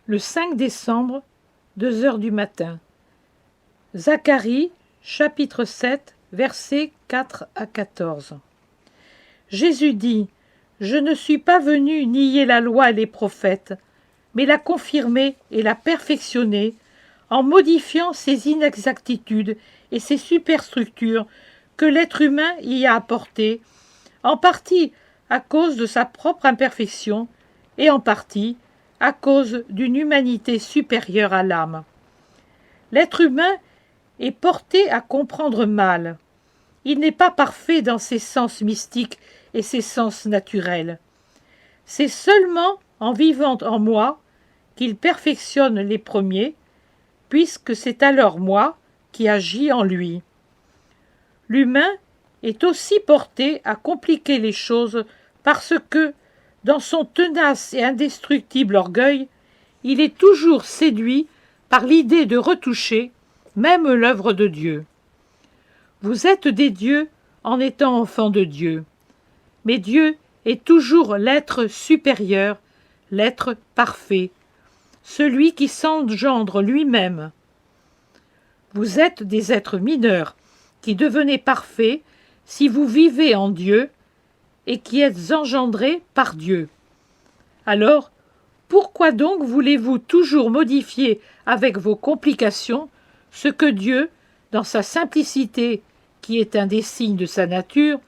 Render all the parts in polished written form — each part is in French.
Le 5 décembre, 2 heures du matin. Zacharie, chapitre 7, versets 4 à 14. Jésus dit : Je ne suis pas venu nier la loi et les prophètes, mais la confirmer et la perfectionner en modifiant ces inexactitudes et ces superstructures que l'être humain y a apportées, en partie à cause de sa propre imperfection et en partie à cause d'une humanité supérieure à l'âme. L'être humain est porté à comprendre mal. Il n'est pas parfait dans ses sens mystiques et ses sens naturels. C'est seulement en vivant en moi qu'il perfectionne les premiers, puisque c'est alors moi qui agis en lui. L'humain est aussi porté à compliquer les choses parce que, dans son tenace et indestructible orgueil, il est toujours séduit par l'idée de retoucher même l'œuvre de Dieu. Vous êtes des dieux en étant enfants de Dieu, mais Dieu est toujours l'être supérieur, l'être parfait, celui qui s'engendre lui-même. Vous êtes des êtres mineurs qui devenez parfaits si vous vivez en Dieu et qui êtes engendrés par Dieu. Alors, pourquoi donc voulez-vous toujours modifier avec vos complications ce que Dieu, dans sa simplicité, qui est un des signes de sa nature,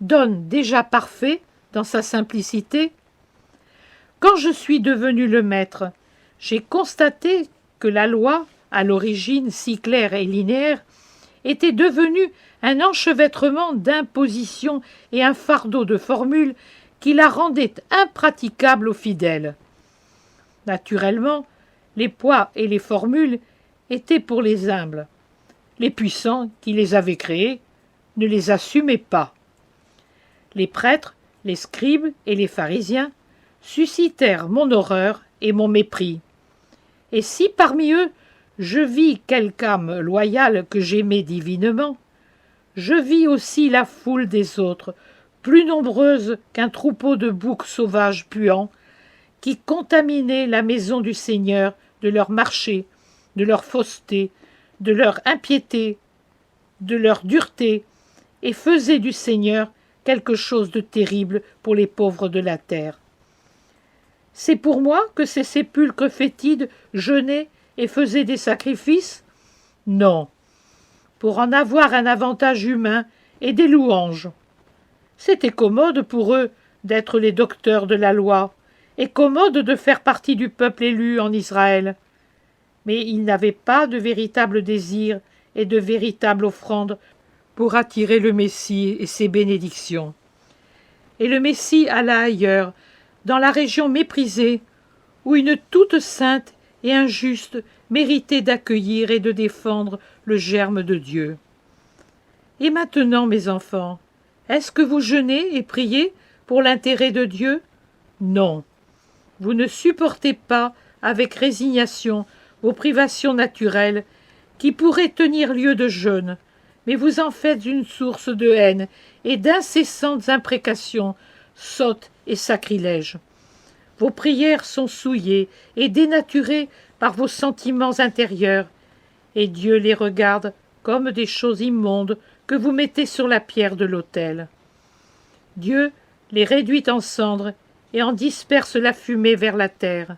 donne déjà parfait dans sa simplicité ? Quand je suis devenu le maître, j'ai constaté que la loi, à l'origine si claire et linéaire, était devenue un enchevêtrement d'impositions et un fardeau de formules qui la rendait impraticable aux fidèles. Naturellement, les poids et les formules étaient pour les humbles. Les puissants qui les avaient créés ne les assumaient pas. Les prêtres, les scribes et les pharisiens suscitèrent mon horreur et mon mépris. Et si parmi eux je vis quelque âme loyale que j'aimais divinement, je vis aussi la foule des autres, plus nombreuse qu'un troupeau de boucs sauvages puants, qui contaminaient la maison du Seigneur de leur marché, de leur fausseté, de leur impiété, de leur dureté, et faisaient du Seigneur quelque chose de terrible pour les pauvres de la terre. C'est pour moi que ces sépulcres fétides jeûnaient et faisaient des sacrifices ? Non, pour en avoir un avantage humain et des louanges. C'était commode pour eux d'être les docteurs de la loi, et commode de faire partie du peuple élu en Israël. Mais ils n'avaient pas de véritable désir et de véritable offrande pour attirer le Messie et ses bénédictions. Et le Messie alla ailleurs, dans la région méprisée, où une toute sainte et injuste méritait d'accueillir et de défendre le germe de Dieu. Et maintenant, mes enfants, est-ce que vous jeûnez et priez pour l'intérêt de Dieu ? Non. Vous ne supportez pas avec résignation vos privations naturelles qui pourraient tenir lieu de jeûne, mais vous en faites une source de haine et d'incessantes imprécations, sottes et sacrilèges. Vos prières sont souillées et dénaturées par vos sentiments intérieurs, et Dieu les regarde comme des choses immondes que vous mettez sur la pierre de l'autel. Dieu les réduit en cendres et en disperse la fumée vers la terre.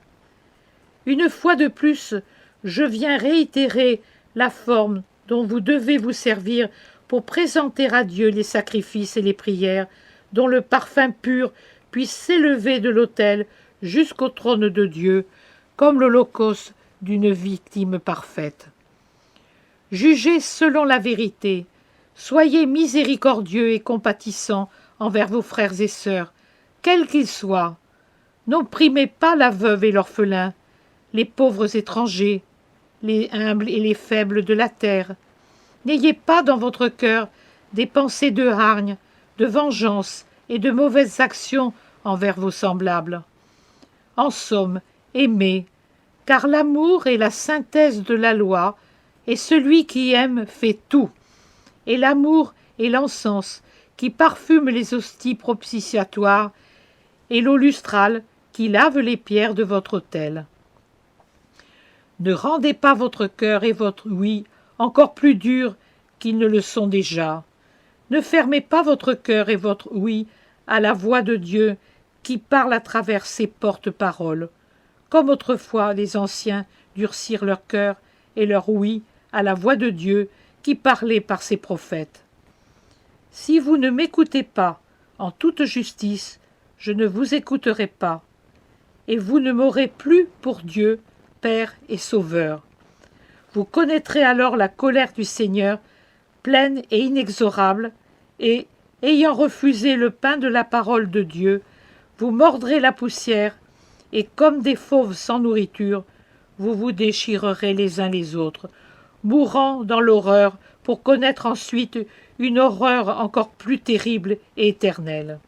Une fois de plus, je viens réitérer la forme dont vous devez vous servir pour présenter à Dieu les sacrifices et les prières, dont le parfum pur puisse s'élever de l'autel jusqu'au trône de Dieu, comme l'holocauste d'une victime parfaite. Jugez selon la vérité, soyez miséricordieux et compatissants envers vos frères et sœurs, quels qu'ils soient. N'opprimez pas la veuve et l'orphelin, les pauvres étrangers, les humbles et les faibles de la terre. N'ayez pas dans votre cœur des pensées de hargne, de vengeance et de mauvaises actions envers vos semblables. En somme, aimez, car l'amour est la synthèse de la loi, et celui qui aime fait tout. Et l'amour est l'encens qui parfume les hosties propitiatoires, et l'eau lustrale qui lave les pierres de votre autel. Ne rendez pas votre cœur et votre oui encore plus durs qu'ils ne le sont déjà. Ne fermez pas votre cœur et votre oui à la voix de Dieu qui parle à travers ses porte-paroles, comme autrefois les anciens durcirent leur cœur et leur oui à la voix de Dieu qui parlait par ses prophètes. Si vous ne m'écoutez pas en toute justice, je ne vous écouterai pas, et vous ne m'aurez plus pour Dieu, Père et Sauveur. Vous connaîtrez alors la colère du Seigneur, pleine et inexorable, et, ayant refusé le pain de la parole de Dieu, vous mordrez la poussière, et comme des fauves sans nourriture, vous vous déchirerez les uns les autres, mourant dans l'horreur pour connaître ensuite une horreur encore plus terrible et éternelle.